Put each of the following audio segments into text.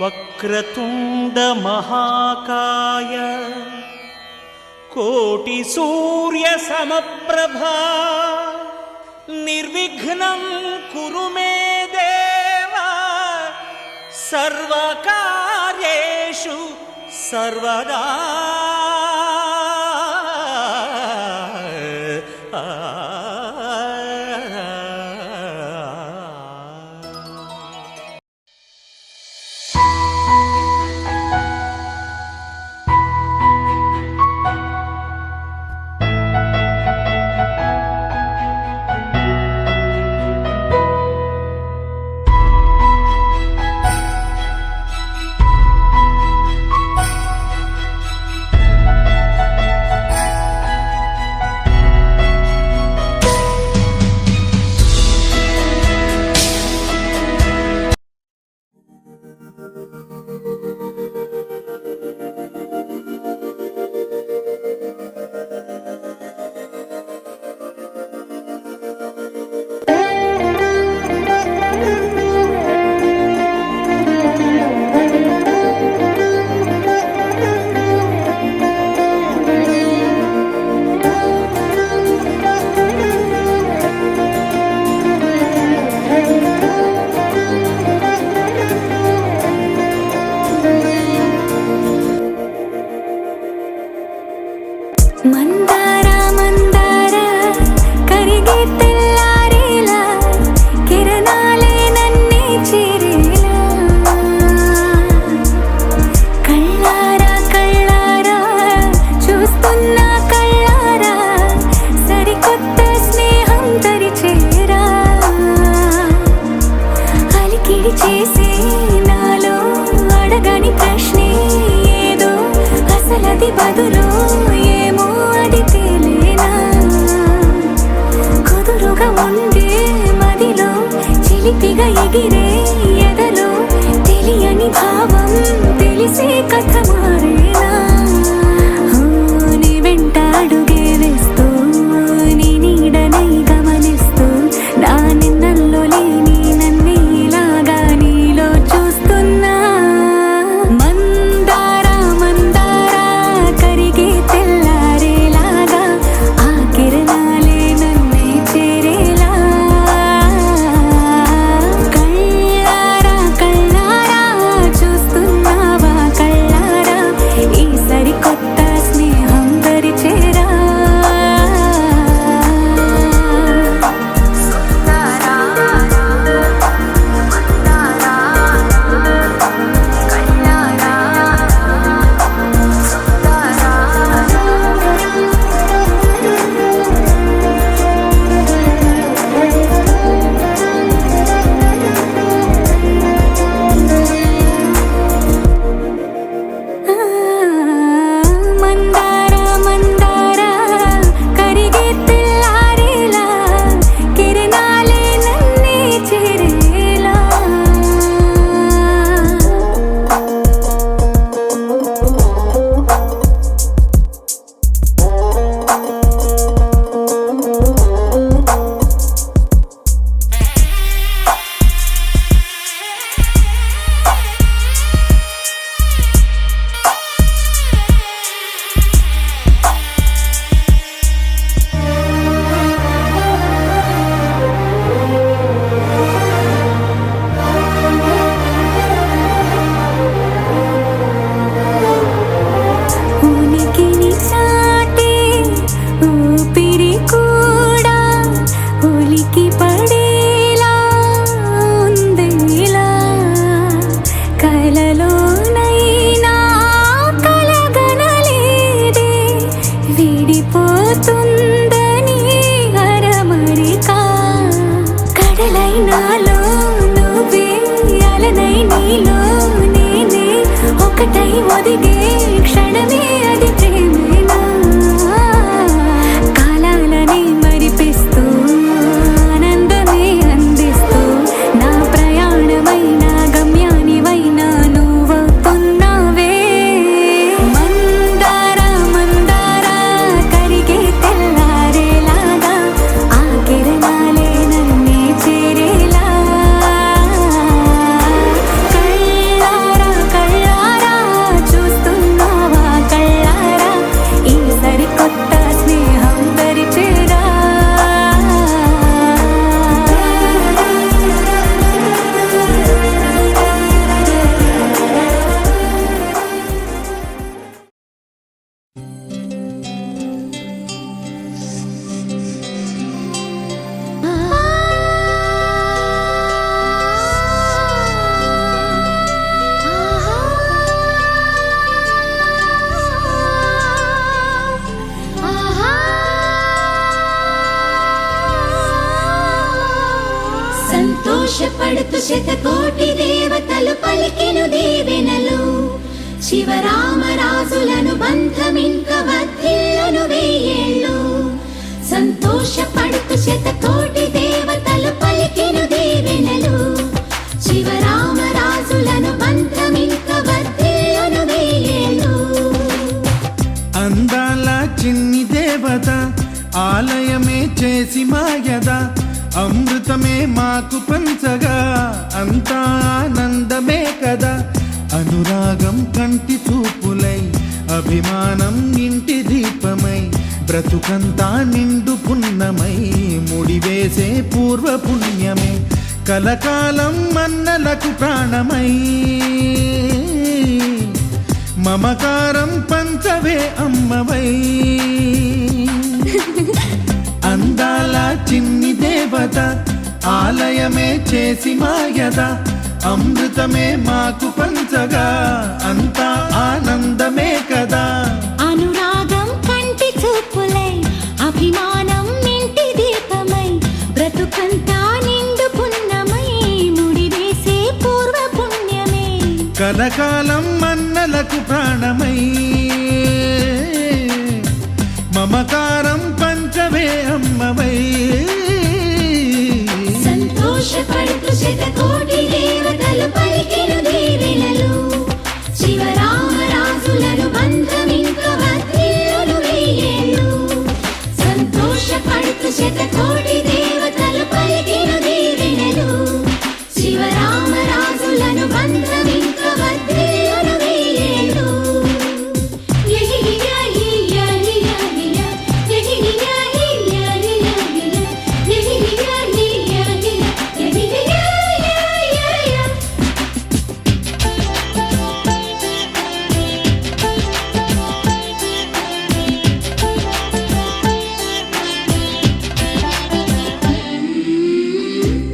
వక్రతుండ మహాకాయ కోటి సూర్య సమప్రభా నిర్విఘ్నం కురు మే దేవా సర్వకార్యేషు సర్వదా. మందార మందార కరిగే తెల్ల సంతోషపడుతూ శతకోటి దేవతలు పలికెను దీవెనలు. శివరామరాజులను బంధమింక వర్ధిల్లును వెయ్యేళ్ళు. సంతోషపడుతూ శతకోటి దేవతలు పలికెను దీవెనలు. శివరామరాజులను బంధమింక వర్ధిల్లును వెయ్యేళ్ళు. అందాల చిన్ని దేవత ఆలయమే చేసి మాయద, అమృతమే మాకు పంచగా అంతా ఆనందమే కదా. అనురాగం కంటి చూపులై, అభిమానం ఇంటి దీపమై, బ్రతుకంతా నిండు పున్నమై, ముడివేసే పూర్వ పుణ్యమే కలకాలం మన్నలకు ప్రాణమై. మమకారం పంచవే అమ్మవై. అందాల చిన్ని దేవత ఆలయమే చేసి మాయద, అమృతమే మాకు పంచగా అంతా ఆనందమే కదా. అనురాగం కంటి చూపులై, అభిమానం ఇంటి దీపమై, బ్రతుకంతా నిండు పున్నమై, ముడివేసే పూర్వ పుణ్యమే కలకాలం మన్నలకు ప్రాణమై. మమకారం పంచవే అమ్మవై. సంతోషపడుతూ శతకోటి దేవతలు పలికెను దీవెనలు. శివరామరాజులను బంధమింక వర్ధిల్లును వెయ్యేళ్ళు. సంతోషపడుతూ శతకోటి దేవతలు పలికెను దీవెనలు. శివరామరాజులను బంధమింక వర్ధిల్లును వెయ్యేళ్ళు.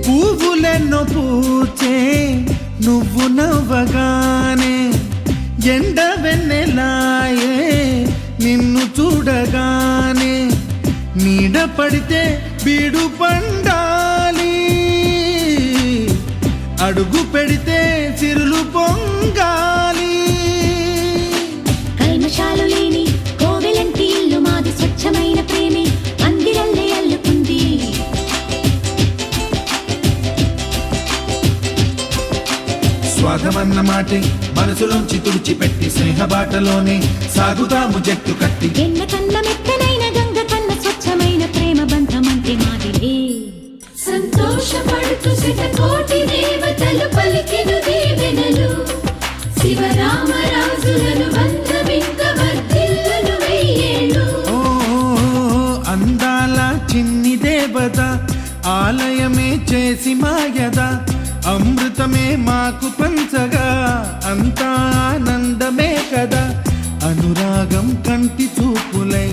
పువ్వులెన్నో పూచే నువ్వు నవ్వగానే, ఎండ వెన్నెలాయే నిన్ను చూడగానే. నీడ పడితే బీడు పండాలి, అడుగు పెడితే సిరులు పొంగాలి. కల్మషాలు లేని కోవెలంటి ఇల్లు మాది, స్వచ్ఛమైన ప్రేమే అందిరల్లే అల్లుకుంది. స్వాగమన్న మాటే మనసులోంచి తుడిచిపెట్టి, స్నేహబాటలోనే సాగుతాము జట్టు కట్టి. ఎన్న కన్న మెత్తనైన గంగ కన్న స్వచ్ఛమైన ప్రేమ బంధమంటే మాదిలే. సంతోషపడుతూ శతకోటి దేవతలు పలికెను దీవెనలు. శివరామరాజులను బంధమింక వర్ధిల్లును వెయ్యేళ్ళు. ఓ అందాల చిన్ని దేవత ఆలయమే చేసి మాయద, అమృతమే మాకు పంచగా అంతా ఆనందమే కదా. అనురాగం కంటి చూపులై,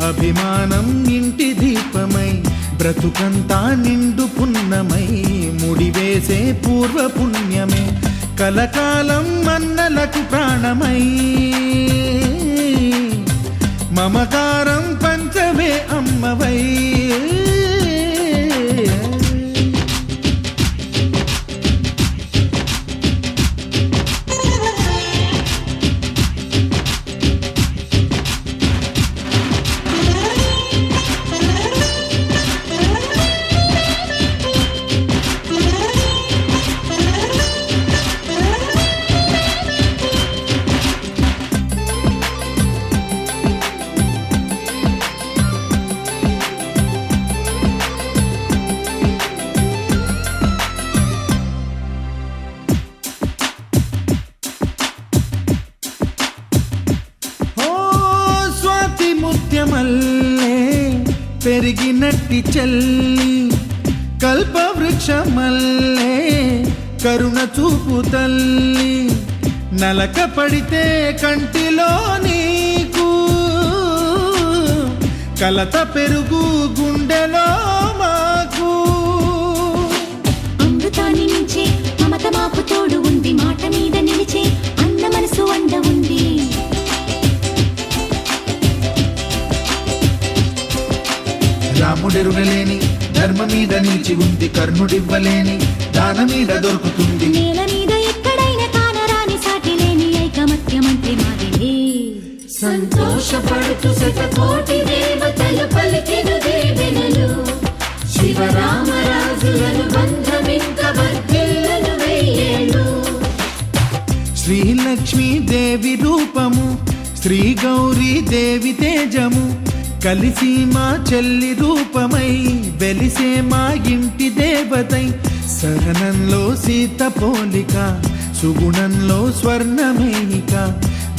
అభిమానం ఇంటి దీపమై, బ్రతుకంతా నిండు పున్నమై, ముడివేసే పూర్వ పుణ్యమే కలకాలం మన్నలకు ప్రాణమై. మమకారం పంచవే అమ్మవై. ముత్యమల్లే పెరిగినట్టి చెల్లి, కల్పవృక్షమల్లే కరుణ చూపు తల్లి. నలక పడితే కంటిలో నీకు, కలత పెరుగు గుండెలో మాకు. అమృతాన్ని మించే మమత మాకు తోడు ఉంది, మాట మీద నిలిచే అన్న మనసు అండ ఉంది. రాముడెరుగలేని ధర్మ మీద నిలిచి ఉంది, కర్ణుడివ్వలేని దానమీడ దొరుకుతుంది. నేల మీద ఎక్కడైనా కానరాని సాటి లేని ఐకమత్యమంటే మాదిలే. సంతోషపడుతూ శతకోటి దేవతలు పలికెను దీవెనలు, శివరామరాజులను బంధమింక వర్ధిల్లును వెయ్యేళ్ళు. శ్రీలక్ష్మీ దేవి రూపము, శ్రీ గౌరీ దేవి తేజము, కలిసి మా చెల్లి రూపమై వెలిసే మా ఇంటి దేవతై. సహనంలో సీత పోలిక, సుగుణంలో స్వర్ణమేనిక,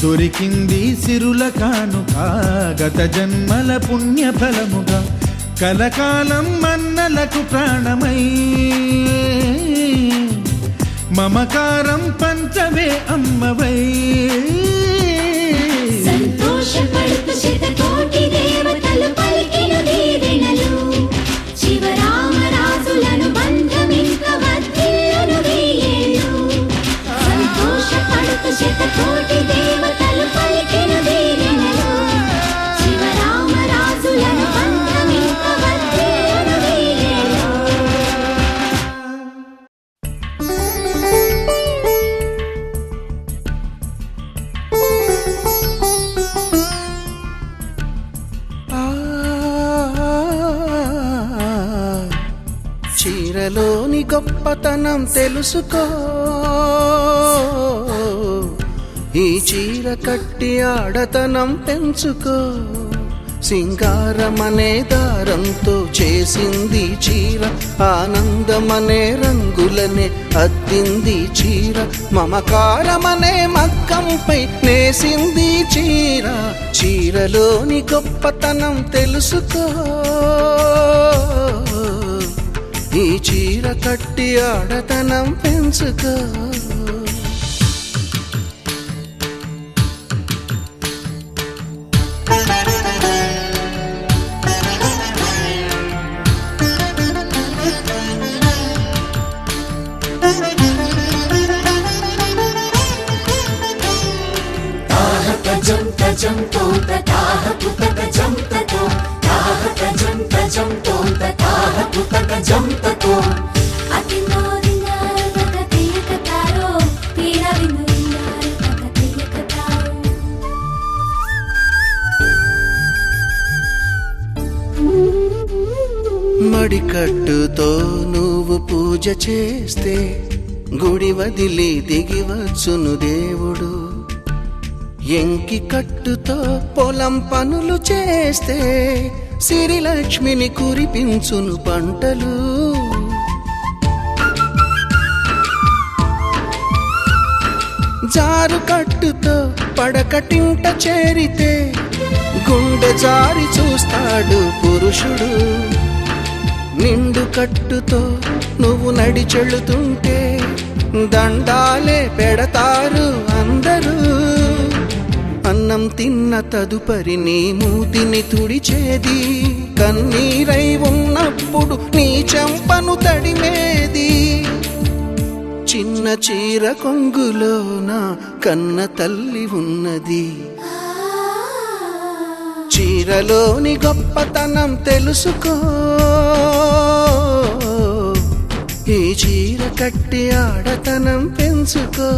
దొరికింది సిరుల కానుక గత జన్మల పుణ్య ఫలముగా. కలకాలం మన్నలకు ప్రాణమై మమకారం పంచవే అమ్మవై. సంతోషపడుతూ శతకోటి దేవతలు పలికెను దీవెనలు, శివరామరాజులను బంధమింక వర్ధిల్లును వెయ్యేళ్ళు. సంతోషపడుతూ శతకోటి దేవతలు పలికెను దీవెనలు, శివరామరాజులను బంధమింక వర్ధిల్లును వెయ్యేళ్ళు. చీరలోని గొప్పతనం తెలుసుకో, ఈ చీర కట్టి ఆడతనం పెంచుకో. సింగారమనే దారంతో చేసింది చీర, ఆనందమనే రంగులనే అద్దింది చీర, మమకారమనే మగ్గంపై నేసింది చీర. చీరలోని గొప్పతనం తెలుసుకో, ఈ చీర కట్టి ఆడతనం పెంచుకో. తజం తోత తాహ పుతక జం తతో, తాహ తజం తజం తోత తాహ పుతక జం తతో. అతిందో దినార తక తీయక తారో, తీర విందు దినార తక తీయక తారో. మడికట్టుతో నువ్వు పూజ చేస్తే గుడి వదిలి దిగి వచ్చును దేవుడు. ఎంకి కట్టుతో పొలం పనులు చేస్తే సిరిలక్ష్మిని కురిపించును పంటలు. జారు కట్టుతో పడకటింట చేరితే గుండె జారి చూస్తాడు పురుషుడు. నిండు కట్టుతో నువ్వు నడిచెళుతుంటే దండాలే పెడతారు అందరూ. అన్నం తిన్న తదుపరి నీ మూతిని తుడిచేది, కన్నీరై ఉన్నప్పుడు నీ చెంపను తడిమేది. చిన్న చీర కొంగులోన కన్న తల్లి ఉన్నది. చీరలోని గొప్పతనం తెలుసుకో, ఈ చీర కట్టి ఆడతనం పెంచుకో.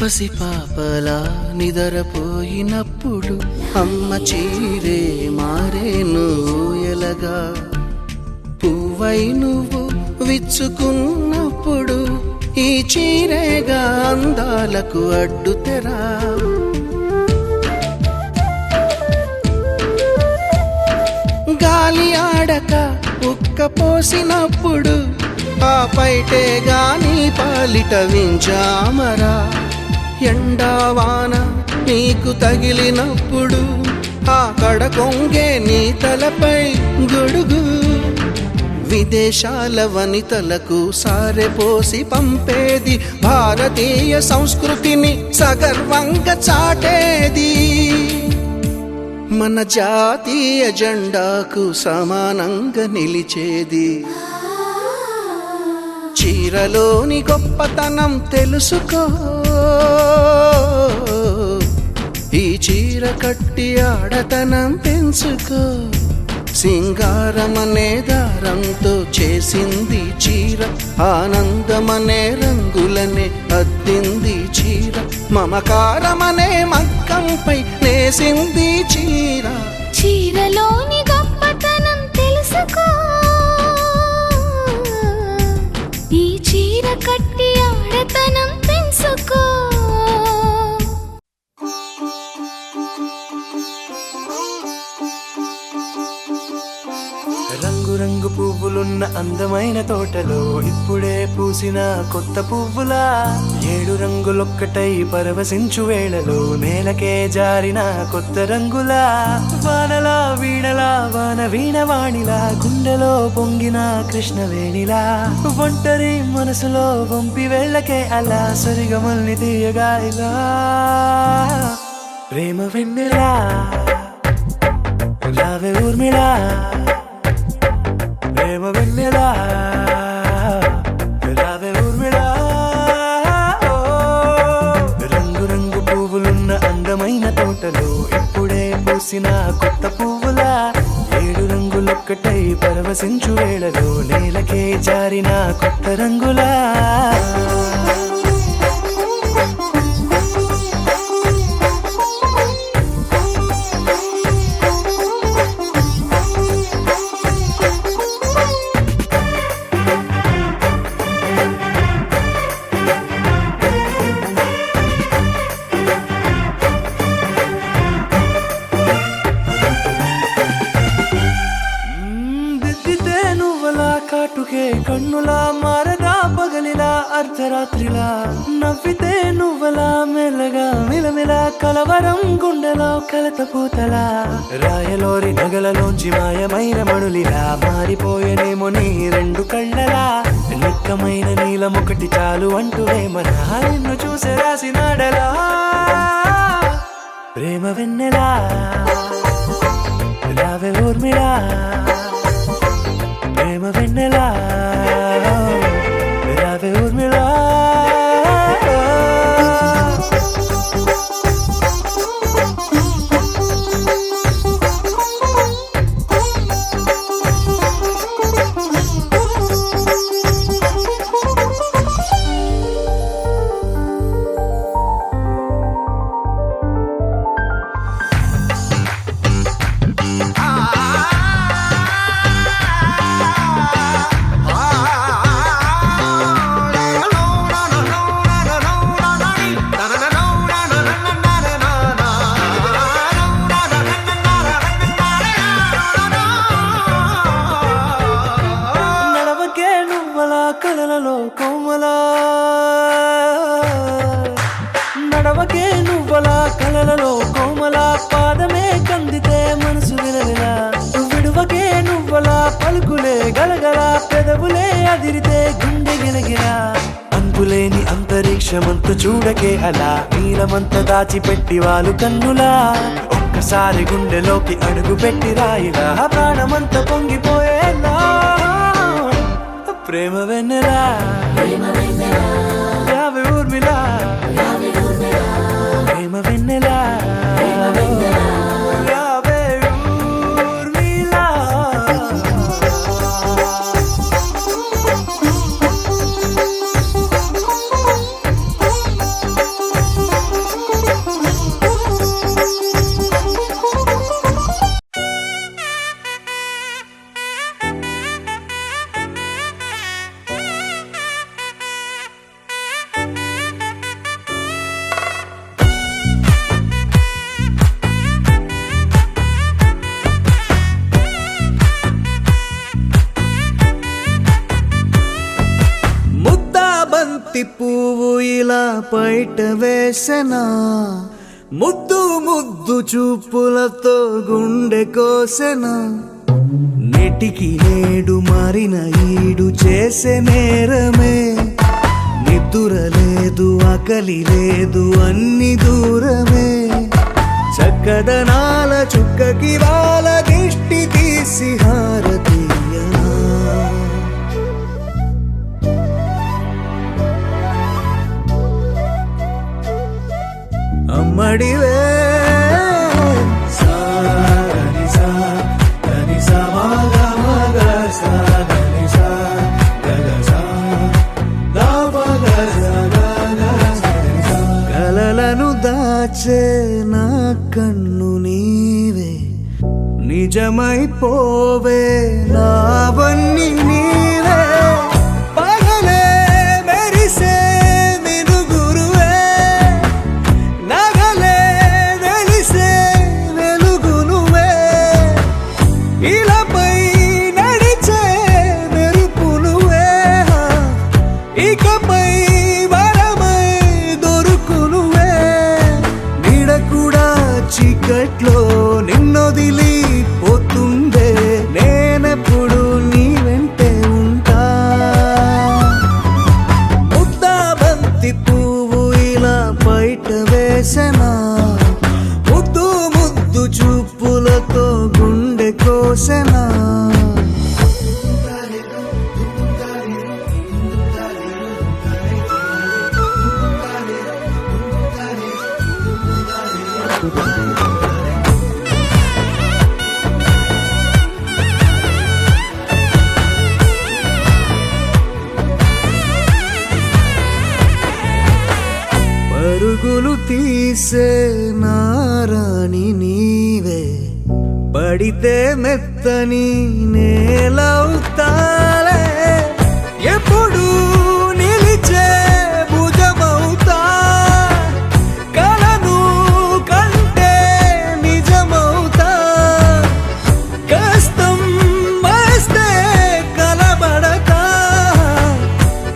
పసిపాపలా నిదరపోయినప్పుడు అమ్మ చీరే మారేను ఎలగా. పువ్వై నువ్వు విచ్చుకున్నప్పుడు ఈ చీరేగా అందాలకు అడ్డుతెరా. గాలి ఆడక ఉక్క పోసినప్పుడు ఆ పైటే గాని పాలిట వింజామరా. ఎండావాన నీకు తగిలినప్పుడు ఆ కడ కొంగే నీ తలపై గొడుగు. విదేశాల వనితలకు సారెపోసి పంపేది, భారతీయ సంస్కృతిని సగర్వంగా చాటేది, మన జాతీయ జెండాకు సమానంగా నిలిచేది. చీరలోని గొప్పతనం తెలుసుకో, ఈ చీర కట్టి ఆడతనం పెంచుకో. సింగారమనే దారంతో చేసింది చీర, ఆనందమనే రంగులనే అద్దింది చీర, మమకారమనే మగ్గంపై నేసింది చీర. చీరలోని గొప్పతనం తెలుసుకో, ఈ చీర కట్టి ఆడతనం పెంచుకో. రంగురంగు పువ్వులున్న అందమైన తోటలో ఇప్పుడే పూసిన కొత్త పువ్వులా, 7 రంగులొక్కటై పరవశించు వేళలో నేలకే జారిన కొత్త రంగులా, వానలా వీణలా వాన వీణవాణిలా గుండెలో పొంగిన కృష్ణవేణిలా, ఒంటరి మనసులో వంపి వెళ్ళకే అలా సరిగమల్ని తీయగా ఇలా. ప్రేమ వెన్నెలా రావే ఊర్మిళా, ప్రేమ వెన్నెలా రావే ఊర్మిళా. రంగురంగు పువ్వులున్న అందమైన తోటలో ఇప్పుడే పూసిన కొత్త పువ్వులా, 7 రంగులొక్కటై పరవశించు వేళలో నేలకే జారిన కొత్త రంగులా. కాటుకే కన్నులా మారగా పగలిలా అర్ధరాత్రిలా, నవ్వితే నువ్వలా మెల్లగా మిలమిలా కలవరం గుండెలో కలతపోతలా, రాయలోరి నగలలోంచి మాయమైన మణులిలా మారిపోయేనేమో నీ 2 కళ్ళలా, నిక్కమైన నీలమొకటి చాలు అంటూ వేమన నిన్ను చూసే రాసినాడలా. ప్రేమ వెన్నెలా రావే ఊర్మిళా, ప్రేమ వెన్నెలా రావే ఊర్మిళా. కలలలో కోమలా నడవకే నువ్వలా, కలలలో కోమలా పాదమే కందితే మనసు విలవిలా, విడువకే నువ్వలా పలుకులే గలగల, పెదవులే అదిరితే గుండె గిలగిలా. అంతులేని అంతరిక్షమంత చూడకే అలా, నీలమంత దాచిపెట్టి వాళ్ళు కన్నులా, ఒక్కసారి గుండెలోకి అడుగు పెట్టి రాయిలా, ప్రాణమంత పొంగిపోయేలా. ప్రేమ వెన్నెలా రావే ఊర్మిళా, ప్రేమ వెన్నెలా రావే ఊర్మిళా. పువ్వు ఇలా బయట వేసెనా, ముద్దు ముద్దు చూపులతో గుండె కోసెనా, నెటికి నేడు మారిన ఈడు చేసే నేరమే. నిద్ర లేదు ఆకలి లేదు అన్ని దూరమే. చక్కదనాల చుక్కకి వాళ్ళ దిష్టి తీసి హారతీయనా. అమ్మడివే కలలను దాచే నా కన్ను నీవే. నిజమైపోవే నావన్నీ నీవే. పగలే మెరిసే వెలుగురువే. నగలే వెలిసే వెలుగు నువ్వే. ఇలాపై నడిచే మెరుపు నువ్వే. ఇకపై వరమై దొరుకు నువ్వే. నీడ కూడా చీకట్లో నిన్నొదిలి పోతుందే. నేనెప్పుడు నీ వెంటే ఉంటా. ముద్దా బంతి పువ్వు ఇలా బయట వేసెనా. ముద్దు ముద్దు చూపులతో గుండె కోసెనా. పరుగులు తీసే నారాణి నీవే. పడితే మెత్తని నేలవుతాలే. ఎప్పుడు నిలిచే భుజమవుతా. కలను కంటే నిజమవుతా. కష్టం వస్తే కలబడతా.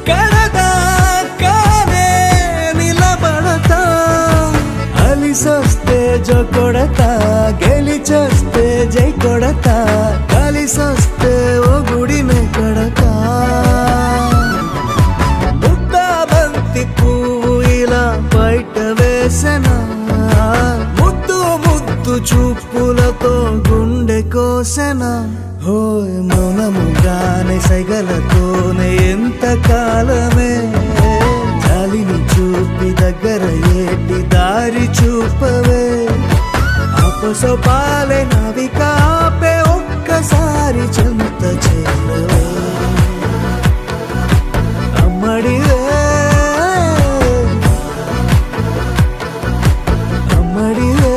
కడదాకానే నిలబడతా. అలిసొస్తే జో కొడతా. గెలిచొస్తే జై కొడతా. కలిసొస్తే ఓ గుడినే కడతా. ముద్దా బంతి పువ్వు ఇలా బయట వేసెనా. ముద్దు ముద్దు చూపులతో గుండె కోసెనా. హోయ్ మౌనముగానే సైగలతోనే ఎంత కాలమే. జాలిని చూపి దగ్గర ఏటి దారి చూపవే. అపసోపాలే నవికాపే ఒక్కసారి చెంత చేరవే. అమ్మడివే అమ్మడివే.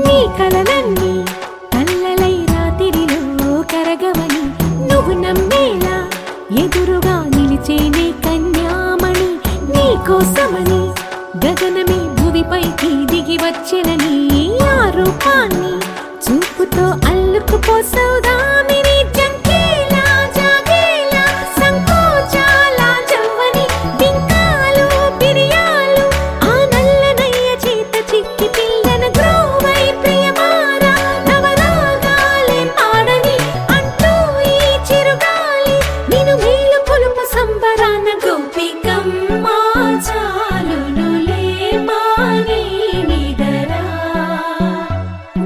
నీ కలలన్నీ కల్లలై రాత్రిలో కరగవని నువ్వు నమ్మేలా ఎదురుగా నిలిచేనే కన్యామణి నీ కోసమని గగనమే భువిపైకి దిగి వచ్చెనని ఆ రూపాన్ని చూపుతో అల్లుకుపోసౌదామిని జంకేలా జాగేలా సంకోచాల జవ్వని బింకాలు బిరియాలు ఆ నల్లనయ్య చేత చిక్కి పిల్లన గ్రోవై ప్రియమారా నవరాగాలే పాడని అంటూ ఈ చిరుగాలి నిన్ను మేలు కొలుపు సంబరాన గోపికమ్మ చాలునులే మాని నిదరా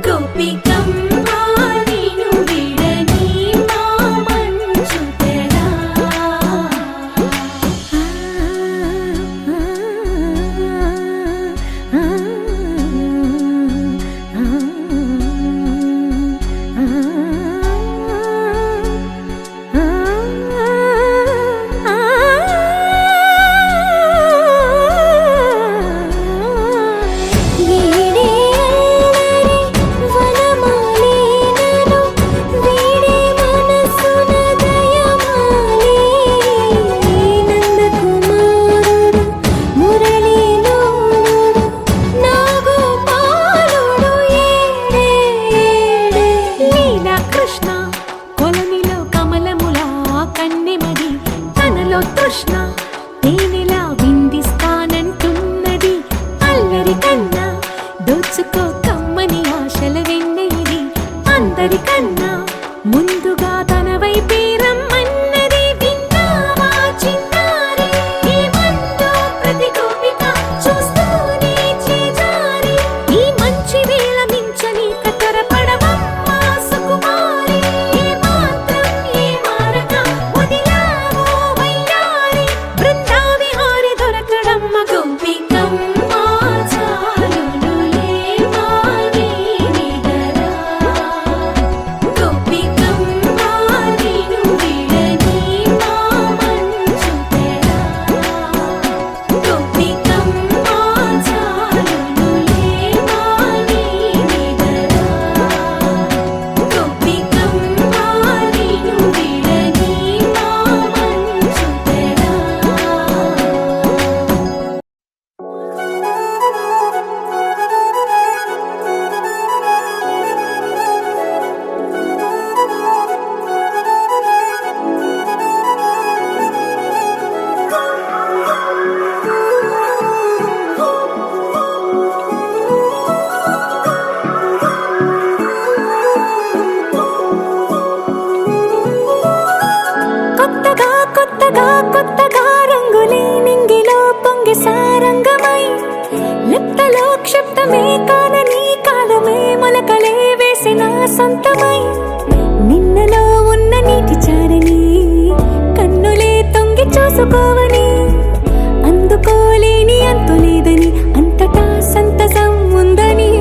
గోపికమ్మ నిన్ను విడని మా మంచు తెరా కృష్ణ కొలనిలో కమలములా కన్నెమది తనలో తృష్ణ తేనెలా విందిస్తానంటున్నది అల్లరి కన్నా దోచుకో కమ్మని ఆశల వెన్నెయిది అందరికన్నా ముందుగా తన వైపే రమ్మన్నది విన్నావా చిన్నారి ఈ మందో ప్రతి గోపిక చూస్తూనే చేజారి ఈ మంచి వేళ మించని కతరపడవమ్మ సుకుమారి ఏ మాత్రం ఏ మారక వదిలావో వయ్యారి బృందావిహారి దొరకడమ్మ గోపికమ్మ చాలునులే మాని నిదరా గోపికమ్మ నిన్ను విడని మా మంచు తెరా గోపికమ్మ చాలునులే మాని నిదరా గోపికమ్మ నిన్ను విడని మా మంచు తెరా కొత్తగా కొత్తగా కొత్తగా రంగులే నింగిలో పొంగి సారంగమై లిప్తలో క్షిప్తమే కానని కాలమే మొలకలే వేసిన సొంతమై నిన్నలో ఉన్న నీటి చారని కన్నులే తొంగి చూసుకోవని అందుకోలేని అంతులేదని అంతటా సంతసం ఉందని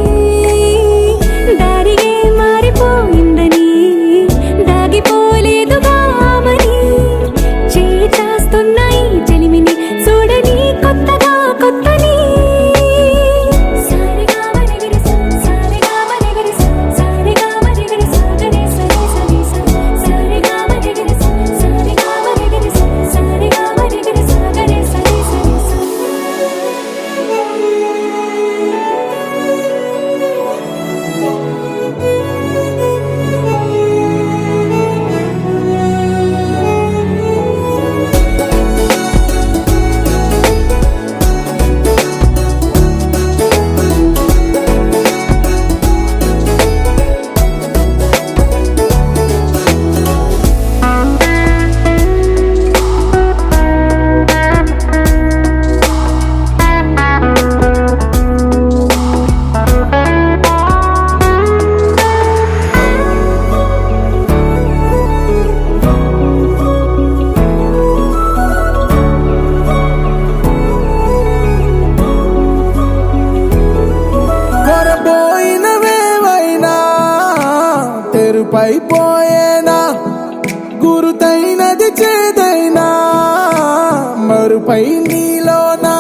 దారిగే మారిపోయిందని దాగిపోలేదుగా ఆమని చేయి చాస్తున్నాయి చెలిమిని చూడని కొత్తగా కొత్తని సారిగా మరిగిరి సారిగా మరిగిరి సారిగా మరిగిరి సాగరే సరి సరి సారిగా మరిగిరి సారిగా మరిగిరి సారిగా మరిగిరి సాగరే సరి సరి కొరబోయినవేవైనా తెరుపైపోయేనా గురుతైనది చేదైనా మరుపై నీలోనా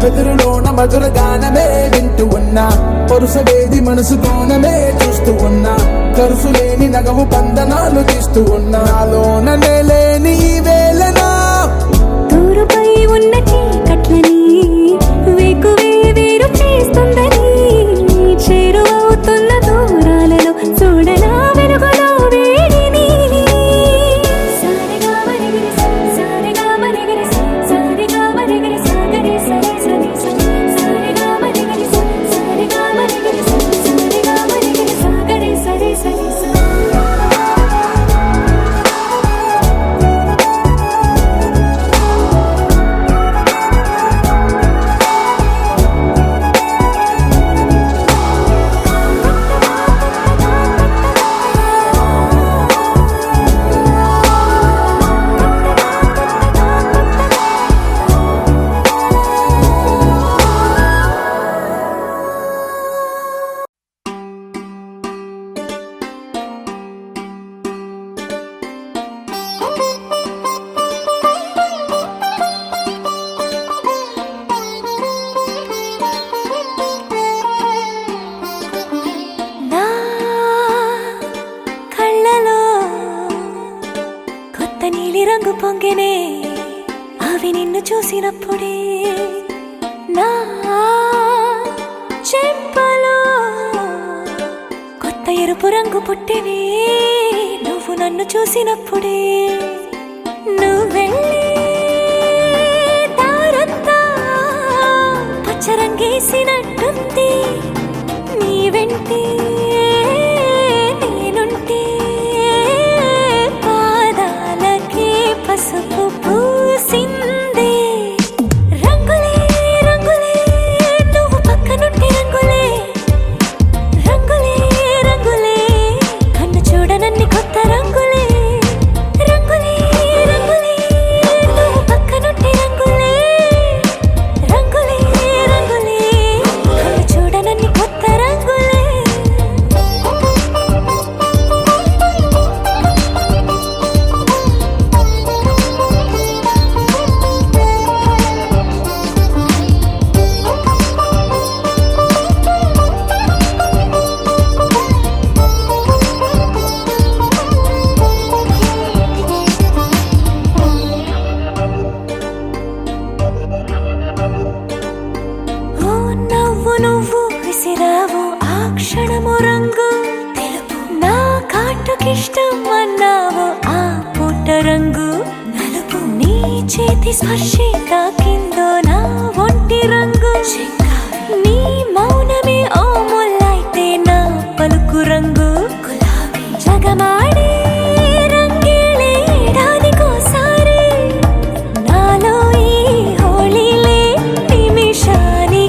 వెదురులోన మధుర గానమే వింటూ ఉన్నా పరుసవేది మనసు కోణమే చూస్తూ ఉన్నా కరుసు లేని నగవు బంధనాలు తీస్తూ ఉన్నా నాలోన లేని ఈ వేళనా తూరుపై ఉన్న చీకట్లని వేకువే వేరు చేస్తుందని చేరువవుతున్న దూరాలలో చూడనా వెలుగులో వేడిని సారిగా మరిగిరి సారిగా మరిగిరి సారిగా మరిగిరి సాగరి సరి సరి సారిగా మరిగిరి సారిగా మరిగిరి సారిగా మరిగిరి సాగరి సరి సరి నా కళ్ళలో కొత్త నీలి రంగు పొంగెనే అవి నిన్ను చూసినప్పుడే నా చెంపలో కొత్త ఎరుపు రంగు పుట్టినే నువ్వు నన్ను చూసినప్పుడే నువ్వెళ్ళే దారంతా పచ్చరంగేసినట్టుంది నీ వెంటే నేనుంటే పాదాలకే పసుపు పూసిందే రంగులే రంగులే నువ్వు పక్కనుంటే రంగులే రంగులే రంగులే కన్ను చూడనన్ని కొత్త రంగులే రంగులే రంగులే నువ్వు పక్కనుంటే రంగులే రంగులే రంగులే కన్ను చూడనన్ని కొత్త రంగులే ఓ నవ్వు నువ్వు విసిరావు ఆ క్షణము రంగు తెలుపు నా కాటుకిష్టం అన్నావు ఆ పూట రంగు నలుపు నీ చేతి స్పర్శే తాకిందో నా ఒంటి రంగు నీ మౌనమే ఓ ముల్లైతే నా పలుకు రంగు గులాబీ జగమాడే రంగేళే ఏడాదికోసారి నాలో ఈ హోళీలే నిమిషానికోసారి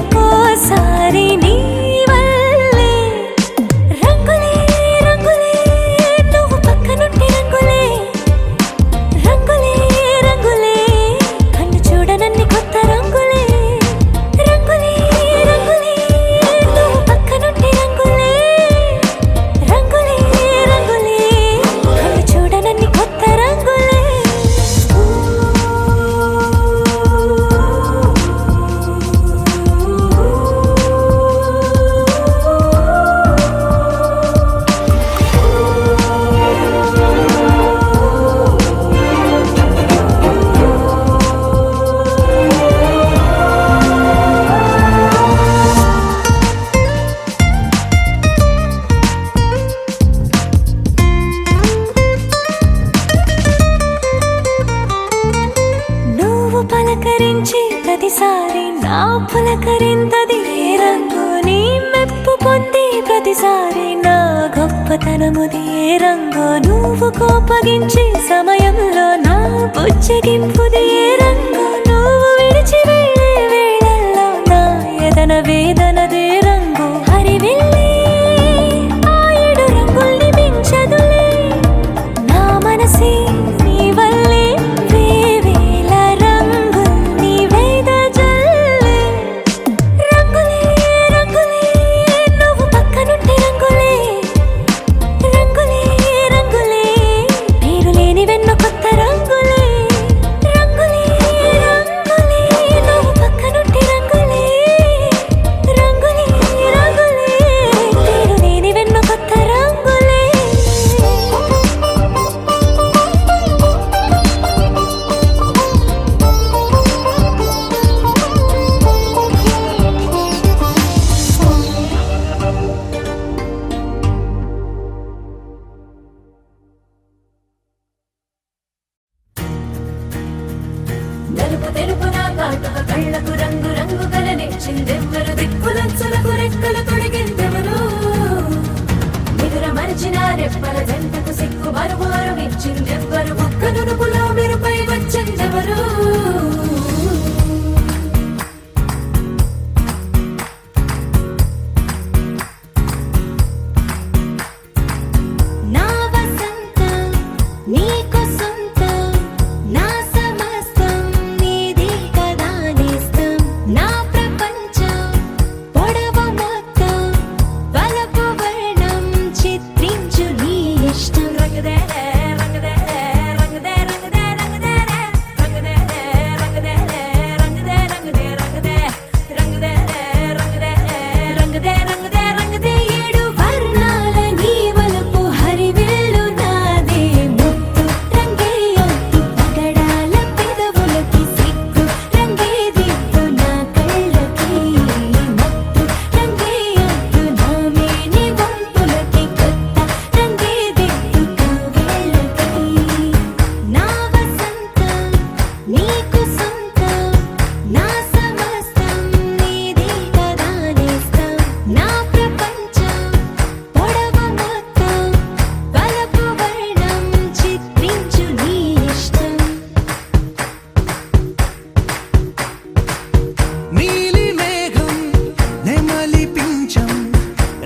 నీ వల్లే రంగులే రంగులే నువ్వు పక్కనుంటే రంగులే రంగులే రంగులే కన్ను చూడనన్ని కొత్త రంగులే రంగులే రంగులే నువ్వు పక్కనుంటే రంగులే రంగులే రంగులే కన్ను చూడనన్ని కొత్త రంగులే నువ్వు పలకరించి ప్రతిసారి నా పులకరింతది ఏ రంగు నీ మెప్పు పొంది ప్రతిసారి నా గొప్పతనముది ఏ రంగు నువ్వు కోపగించే సమయంలో నా బుజ్జగింపుది ఏ రంగు నువ్వు విడిచి వెళ్ళే వేళల్లో నా ఎదన వేదనదే రంగు హరివిల్లే ఆ ఏడు రంగుల్ని మించదులే నా మనసే నీ వల్లే వేవేల రంగుల్ని వెదజల్లే రంగులే రంగులే నువ్వు పక్కనుంటే రంగులే రంగులే రంగులే పేరు లేని వెన్నో కొత్త రంగులే రంగులే రంగులే నువ్వు పక్కనుంటే రంగులే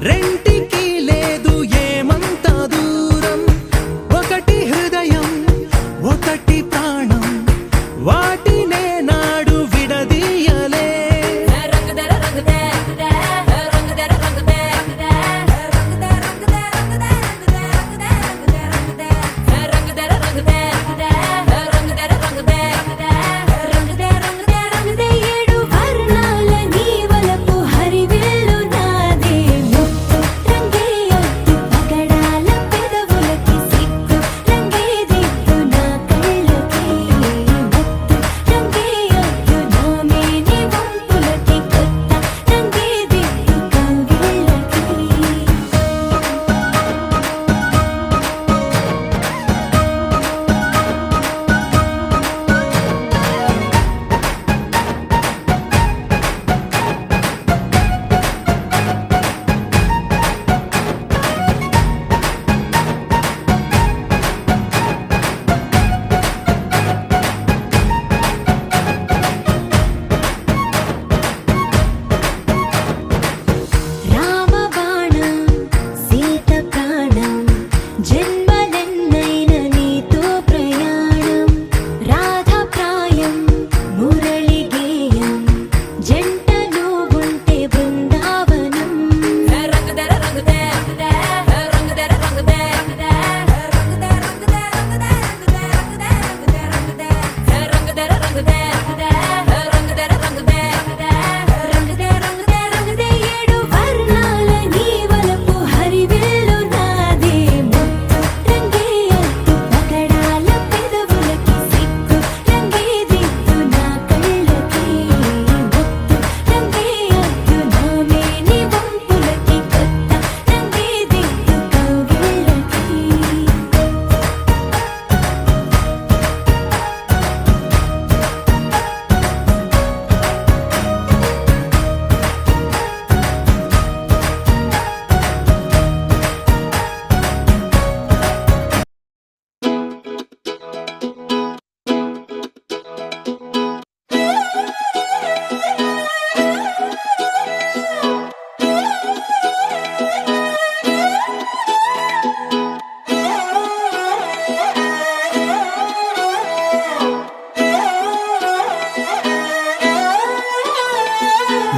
రెంటికి లేదు ఏమంత దూరం, ఒకటి హృదయం ఒకటి ప్రాణం, వాటినే నాడు విడదీయలే. ఏడు వర్ణాల నీ వలపు హరివిల్లు నాదే. ముత్తు రంగేయొద్దు పగడాల పెదవులకి, సిగ్గు రంగేదిద్దు నా కళ్ళకి. ముత్తు రంగేయొద్దు నా మేని వంపులకి, కొత్త రంగేదిద్దు కౌగిళ్ళకి. రామబాణం సీత ప్రాణం, జన్మలెన్నైన నీతో ప్రయాణం. రాధప్రాయం మురళి గేయం, జంట నువ్వుంటే బృందావనం. ఏడు వర్ణాల నీ వలపు హరివిల్లు నాదే. ముత్తు రంగేయొద్దు పగడాల పెదవులకి, సిగ్గు రంగేదిద్దు నా కళ్ళకి. ముత్తు రంగేయొద్దు నా మేని వంపులకి, కొత్త రంగేదిద్దు కౌగిళ్ళకి.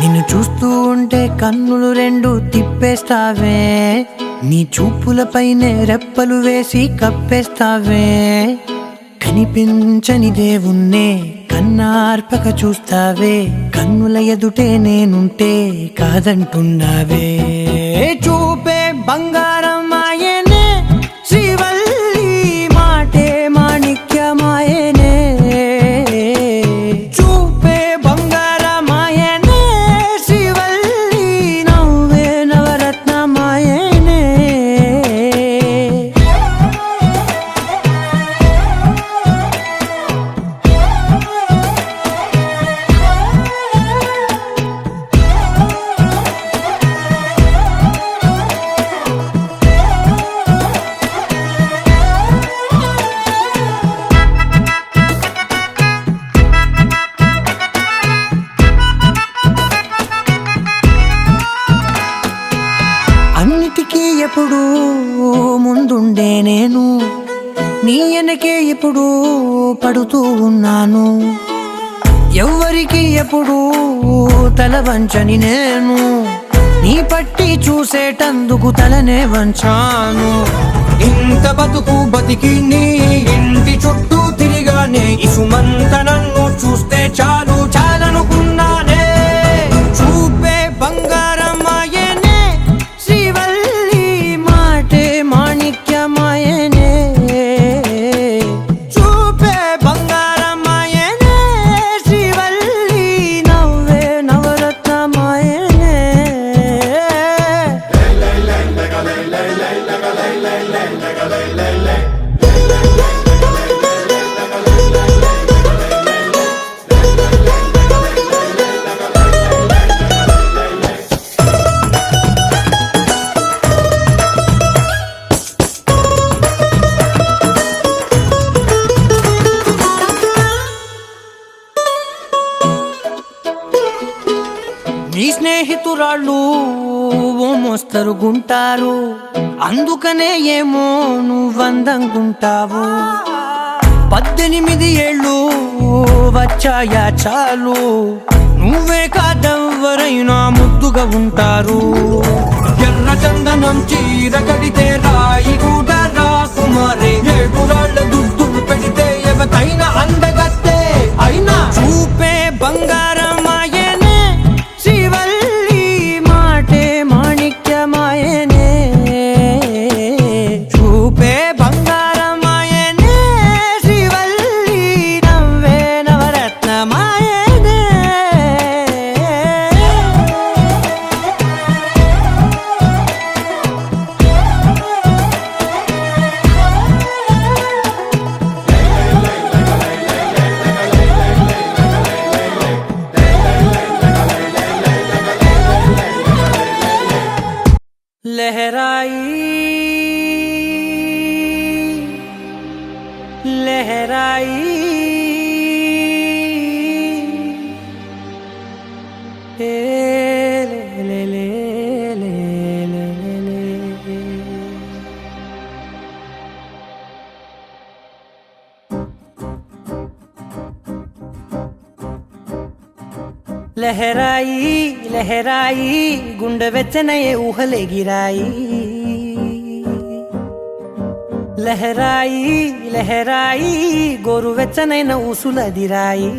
నిన్ను చూస్తూ ఉంటే కన్నులు రెండు తిప్పేస్తావే, నీ చూపులపైనే రెప్పలు వేసి కప్పేస్తావే. కనిపించని దేవుణ్ణే కన్నార్పక చూస్తావే, కన్నుల ఎదుటే నేనుంటే కాదంటున్నావే. చూపే బంగారం ఆయనే, శ్రీవల్లి మాటే మాణిక్యమాయనే. చూపే బంగారమాయనే, శ్రీవల్లి నవ్వే నవరత్నమాయనే. అన్నిటికీ ఎప్పుడూ ముందుండే నేను, నీ వెనకే ఎప్పుడూ పడుతూ ఉన్నాను. ఎవ్వరికి ఎప్పుడూ తల వంచని నేను, నీ పట్టి చూసేటందుకు తలనే వంచాను. ఇంత బతుకు బతికి నీ ఇంటి చుట్టూ తిరిగానే, ఇసుమంత నన్ను చూస్తే చాలు చాలనుకున్నానే. చూపే బంగారమాయనే, శ్రీవల్లి మాటే మాణిక్యమాయనే. చూపే బంగారమాయనే, శ్రీవల్లి నవ్వే నవరత్నమాయనే. నీ స్నేహితురాళ్ళు ఓ మోస్తరుగుంటారు అందుకనే ఏమో నువ్వందంగుంటావు 18 ఏళ్ళు వచ్చాయా చాలు నువ్వే కాదెవ్వరైనా ముద్దుగా ఉంటారు ఎర్ర చందనం చీర కడితే రాయి కూడా రాకుమారే 7 రాళ్ళ దుద్దులు పెడితే ఎవతైనా అందగత్తే అయినా చూపే బంగారమాయనే శ్రీవల్లి మాటే మాణిక్యమాయనే చూపే బంగారమాయనే శ్రీవల్లి నవ్వే నవరత్నమాయనే लहराई लहराई ले ले ले ले ले ले लहराई लहराई गुंडे వెచ్చనయే ఊహలే గిరాయి లహరాయి లహరాయి గోరు వెచ్చనైన ఊసులదిరాయి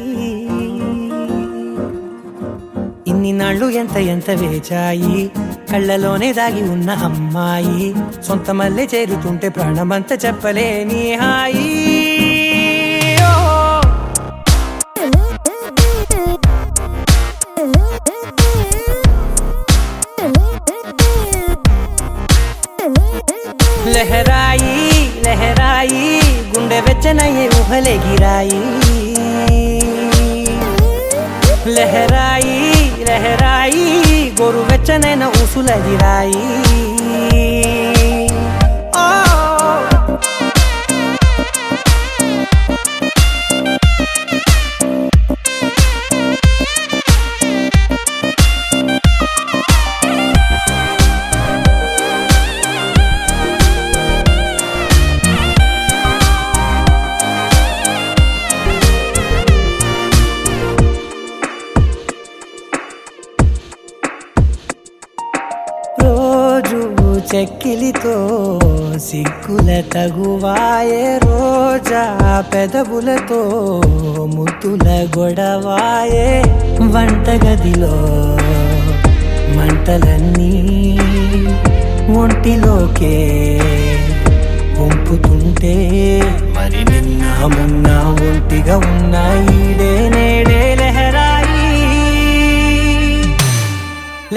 ఇన్ని నాళ్ళు ఎంత ఎంత వేచాయి కళ్ళలోనే దాగి ఉన్న అమ్మాయి సొంత మల్లె చేరుతుంటే ప్రాణమంతా చెప్పలేని హాయి లహరాయి లహరాయి గుండె వెచ్చనయ్యే ఊహలే గిరాయి లహరాయి లహరాయి గోరు వెచ్చనైన ఊసులదిరాయి చెక్కిలితో సిగ్గుల తగువాయే రోజా పెదవులతో ముద్దుల గొడవాయే వంటగదిలో మంటలన్నీ ఒంటిలోకే వంపుతుంటే మరి నిన్న మొన్న ఒంటిగా ఉన్నాయి నేడే లహరాయి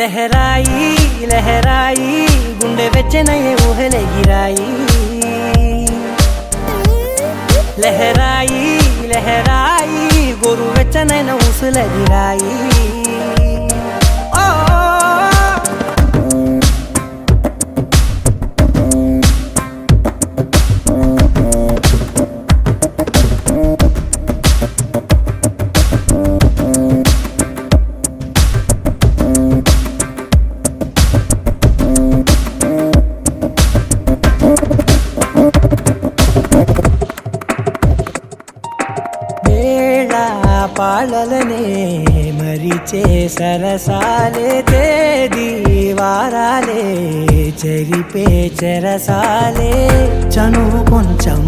లహరాయి లహరాయి గుండె వెచ్చనయ్యే ఊహలే గిరాయి లహరాయి లహరాయి గోరు వెచ్చనైన ఊసులదిరాయి పాలలనే మరిచే సరసాలే తేదీ వారాలే చెరిపే చెరసాలే చనువు కొంచెం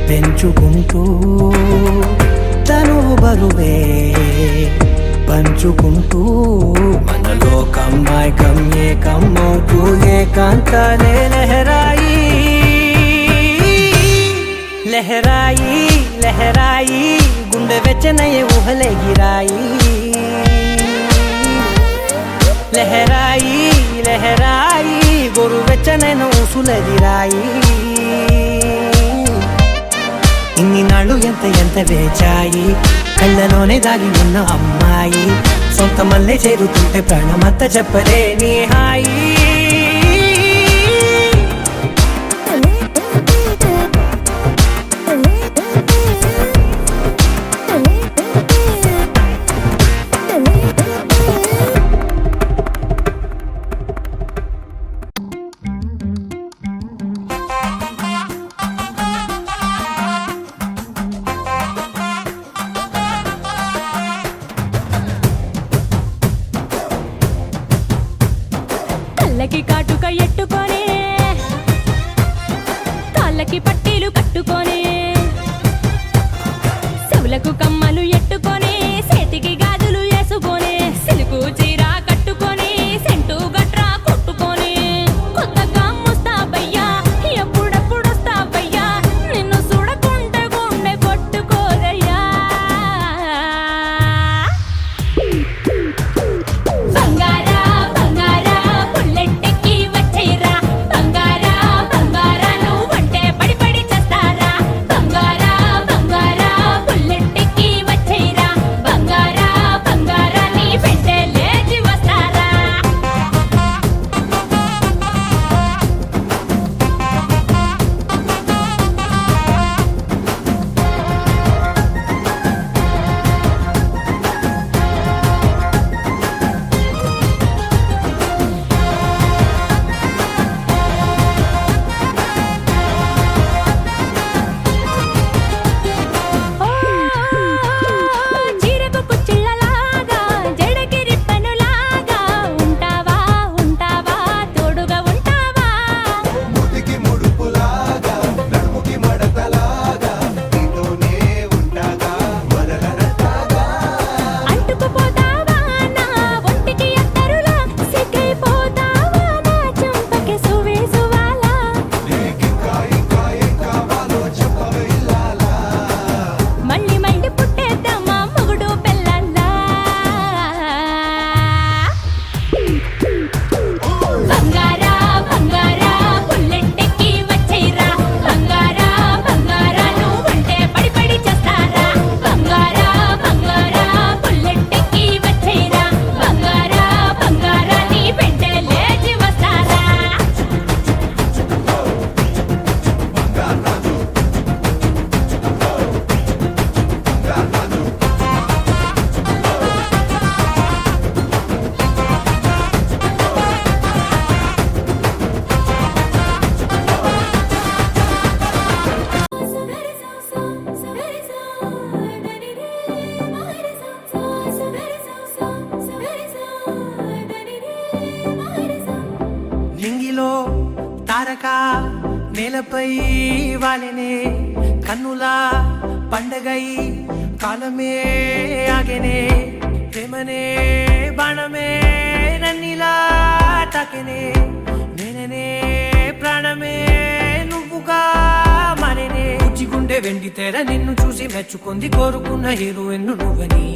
పెంచుకుంటూ తనువు బరువే పంచుకుంటూ మనలో కమ్మాయికం ఏకమవుతూ ఏకాంతాలే లహరాయి లహరాయి లహరాయి గుండె వెచ్చనయ్యే ఊహలే గిరాయి లహరాయి లహరాయి గోరు వెచ్చనైన ఊసులదిరాయి ఇన్ని నాళ్ళు ఎంత ఎంత వేచాయి కళ్ళలోనే దాగి ఉన్న అమ్మాయి సొంత మల్లె చేరుతుంటే ప్రాణమంతా చెప్పలేని హాయి తలకి కాటుక ఎట్టుకొని కాళ్ళకి పట్టీలు కట్టుకొని చెవులకు కమ్మలు ఎట్టుకొని చేతికి గాజులు వేసుకొని సిలుకు చీర కట్టుకొని సెంటు గట్రా కొట్టుకొని కొత్తగా ముస్తాబయ్యా ఎప్పుడెప్పుడు వస్తాబయ్యా నిన్ను చూడకుంటే గుండె కొట్టుకోదయ్యా బంగారా బంగారా పుల్లెట్టెక్కి వచ్చేరా బంగారా బంగారా నువ్వంటే పడి పడి చేస్తారా బంగారా బంగారా పుల్లెట్టెక్కి వచ్చేరా బంగారా బంగారా నీ వెంటే లేచి వస్తారా చీరకు కుచ్చిళ్ళలాగా జడకి రిప్పనులాగా ఉంటావా ఉంటావా తోడుగా ఉంటావా ముటికి ముడుపులాగా నడుముకి మడతలాగా నీతోనే ఉంటాగా మొదలనటాగా అంటుకుపోతావా నా ఒంటికి అత్తరులా సిగ్గైపోతావా నా చెంపకి సువేసువాలా నీకింకా ఇంకా ఏం కావాలో చెప్పవే ఇల్లాలా మళ్ళీ మళ్ళీ పుట్టేద్దామా మొగుడు పెళ్ళల్లా బంగారా బంగారా పుల్లెట్టెక్కి వచ్చేరా బంగారా బంగారా నువ్వంటే పడి పడి చేస్తారా బంగారా బంగారా పుల్లెట్టెక్కి వచ్చేరా బంగారా బంగారా నీ వెంటే లేచి వస్తారా నింగిలో తారక నేలపై వాలినే కన్నులా పండగై కాలమే ఆగెనే ప్రేమనే బాణమే నన్నిలా తాకెనే నేననే ప్రాణమే నువ్వుగా మారేనే గుండె వెండి తెర నిన్ను చూసి మెచ్చుకుంది కోరుకున్న హీరోయిన్ నువ్వని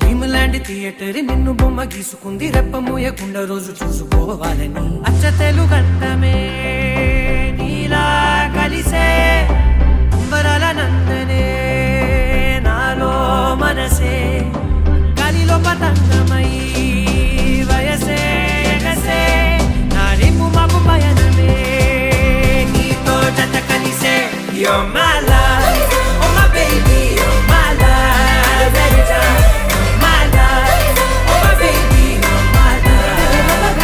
భీమలాంటి థియేటర్ నిన్ను బొమ్మ గీసుకుంది రెప్ప మూయకుండా రోజు చూసుకోవాలని అచ్చ తెలుగంటమే నీలా కలిసే అంబరాల నందనే నాలో మనసే గాలిలో పతంగమై వయసే ఎగసే నా రేపు మాకు పయనమే నీతో జత కలిసే You're my love, oh my baby, you're my love, every time. You're my love, oh my baby, you're my love,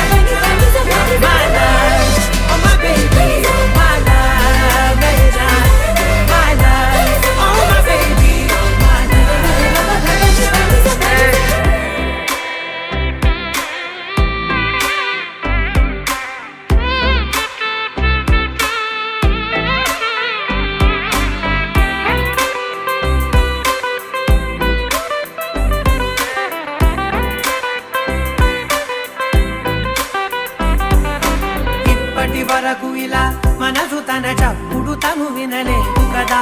you're my love, oh my baby, you're my love, every time. You're my love, oh my baby, you're my love. ఇప్పటి వరకు ఇలా మనసు తన చప్పుడు తను వినలేదు కదా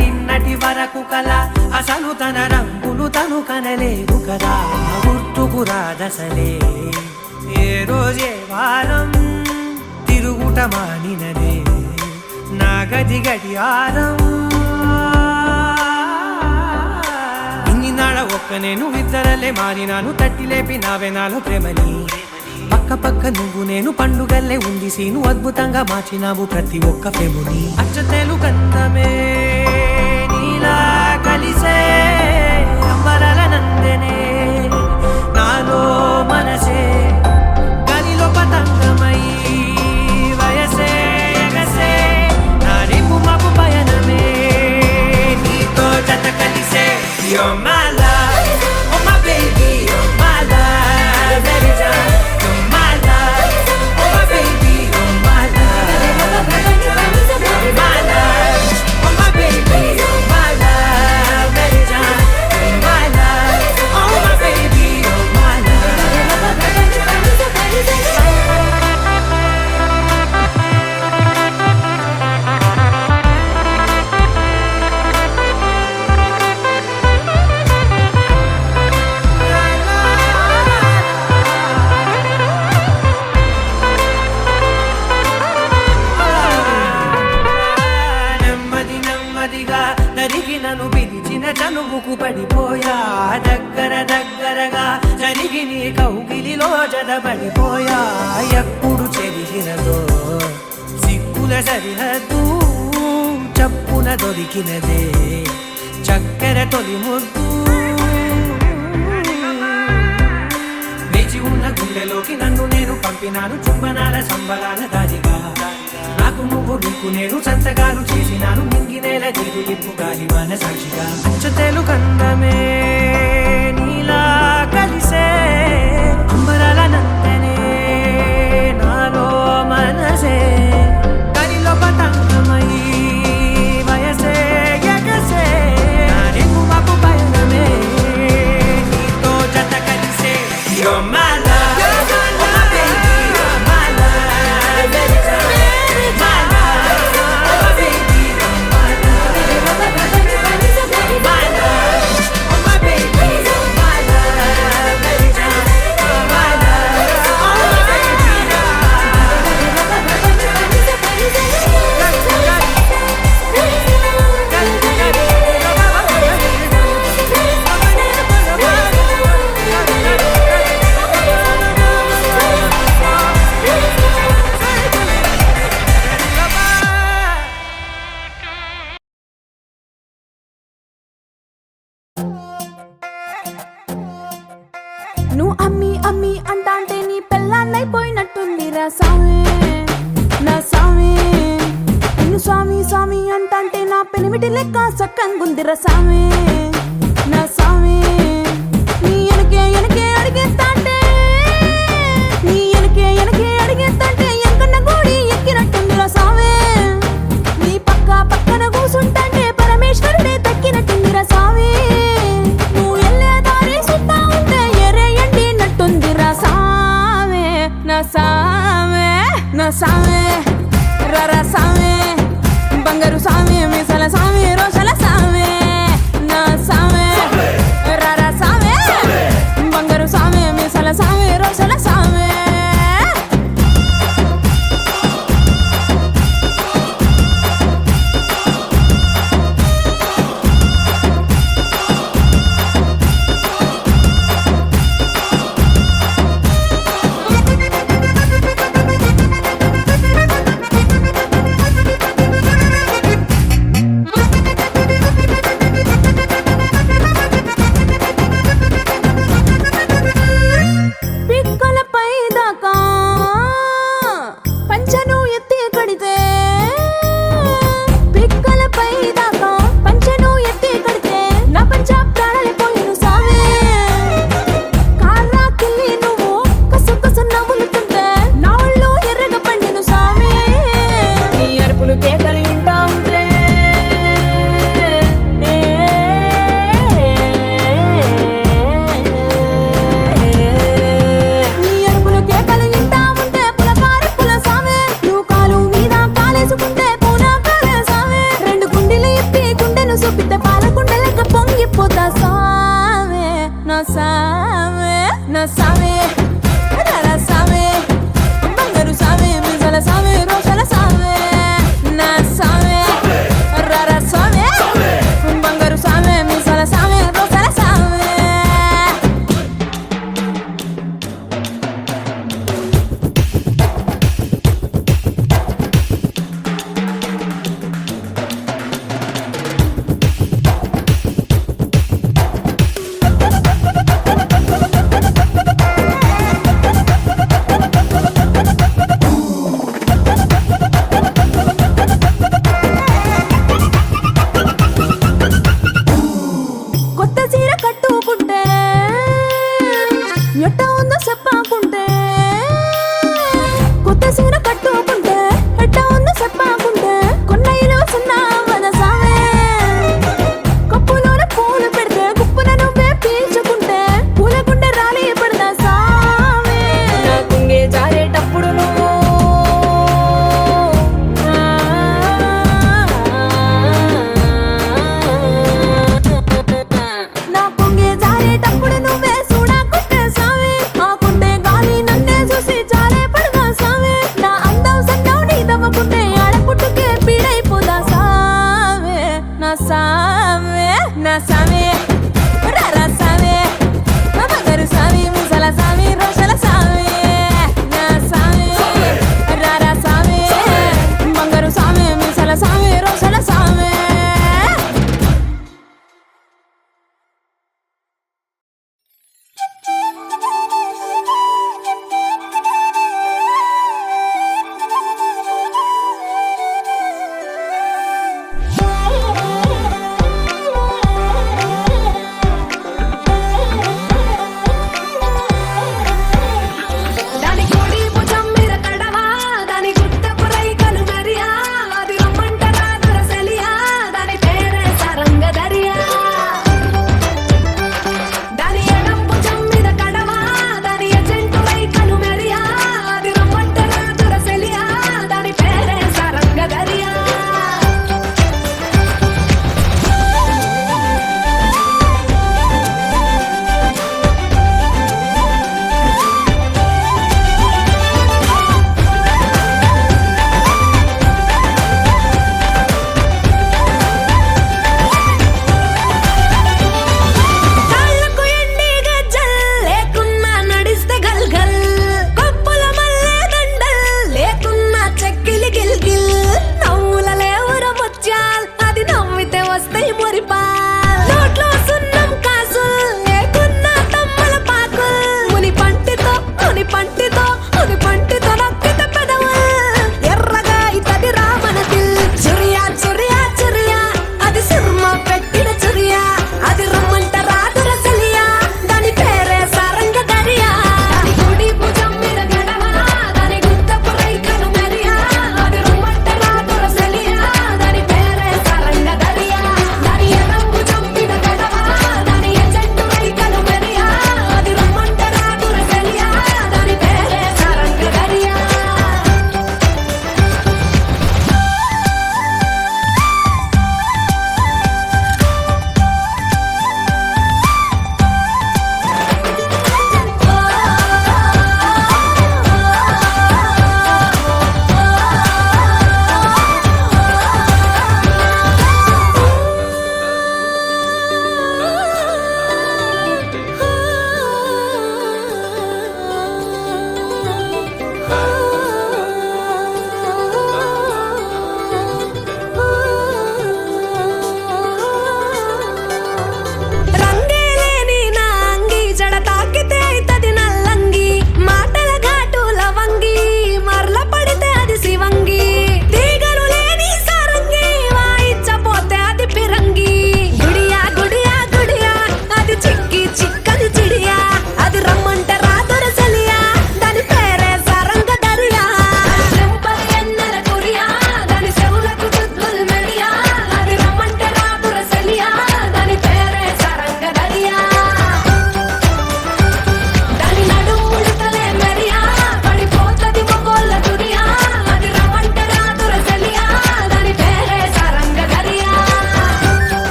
నిన్నటి వరకు కల అసలు తన రంగులు తను కనలేదు కదా గుర్తుకు రాదసలే ఏ రోజే వారం తిరుగుట మానినదే నా గది గడియారం ఇన్ని నాడ ఒక్క నేను ఇద్దరలే మారినాను తట్టి లేపి నావే నాలో ప్రేమని పక్క పక్క నువ్వు నేను పండుగల్లే ఉంది సీను అద్భుతంగా మార్చినావు ప్రతి ఒక్క ప్రేముని అచ్చ తెలుగంతమే నీలా కలిసే అంబరాల నందనే నాలో మనసే గాలిలో పతంగమై వయసే ఎగసే నా రేపు మాకు పయనమే నీతో జత కలిసే You're my love, oh my baby, you're my love, every time. You're my love, oh my తనువుకు పడిపోయా దగ్గర దగ్గరగా జరిగి నీ కౌగిలిలో జతబడిపోయా ఎప్పుడు చెరిగినదో సిగ్గుల సరిహద్దు చప్పున దొరికినదే చక్కెర తొలి ముద్దు వేచి ఉన్న గుండెలోకి నన్ను నేను పంపినాను చుంబనాల సంబరాల దారిగా నాకు నువ్వు నీకు నేను సంతకాలు చేసినాను మింగినేల దిగులిప్పు గాలివాన సాక్షిగా అచ్చతేలు కందమే నీలా కలిసే అంబరాల నందనే నాలో మనసే కరిలో పతంగమై వయసే ఎగసే నారెంగు మాకు పయనమే నీతో జత కలిసే You're my love, oh my baby, you're my love, my love, oh my baby, you're my love, my love, oh my baby, you're my love, my love, oh my baby, నువ్వు అమ్మి అమ్మి అంటాంటే నీ పెళ్ళాన్నైపోయినట్టుంది రా స్వామి నా స్వామి నిన్ను స్వామి స్వామి అంటాంటే నా పెనిమిటి లెక్క సక్కంగుంది రా స్వామి నా స్వామి నీ ఎనకే ఎనకే అడిగేస్తాంటే నీ ఎనకే ఎనకే అడిగేస్తాంటే ఎంకన్న గోడి ఎక్కినట్టుంది రా స్వామి నీ పక్క పక్కన కూసుంటాంటే పరమేశ్వరుడే తక్కినట్టుంది రా స్వామి నువ్వు ఎల్లే దారి సుత్తా ఉంటే ఎర్రయండి నట్టుంది రా సామే నా సామే నా సామే రరా సామే బంగారు సామే మిసల సామే రోషల సామే నా సామే రరా సామే బంగారు సామే మిసల సామే రోషల సామే పిక్కలపై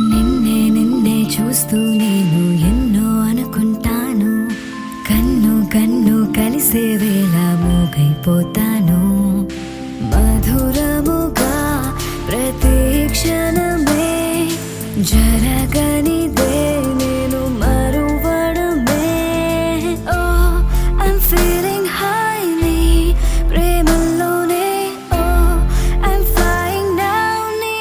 నిన్నే నిన్నే చూస్తూ నేను ఎన్నో అనుకుంటాను కన్ను కన్ను కలిసే వేళ మూగైపోతాను మధురముగా ప్రతి క్షణమే జరగనిదే నేను మరువడమే ఓ ఐమ్ ఫీలింగ్ హైలీ ప్రేమలోనే ఓ ఐమ్ ఫ్లయింగ్ నౌ నీ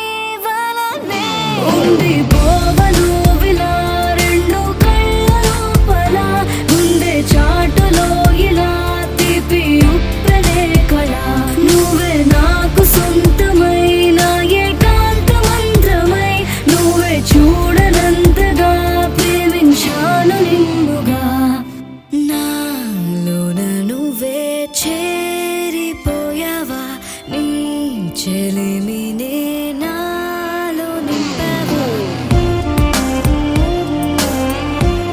వలనే ఉంది పోవను విలా రెండు కళ్ళ లోపల గుండె చాటులో ఇలా తీపి ఉప్పెనే కళ నువ్వే నాకు సొంతమైన ఏకాంత మంత్రమై నువ్వే చూడనంతగా ప్రేమించాను నిన్నుగా నాలోన నువ్వే చేరిపోయావా నీ చెలిమి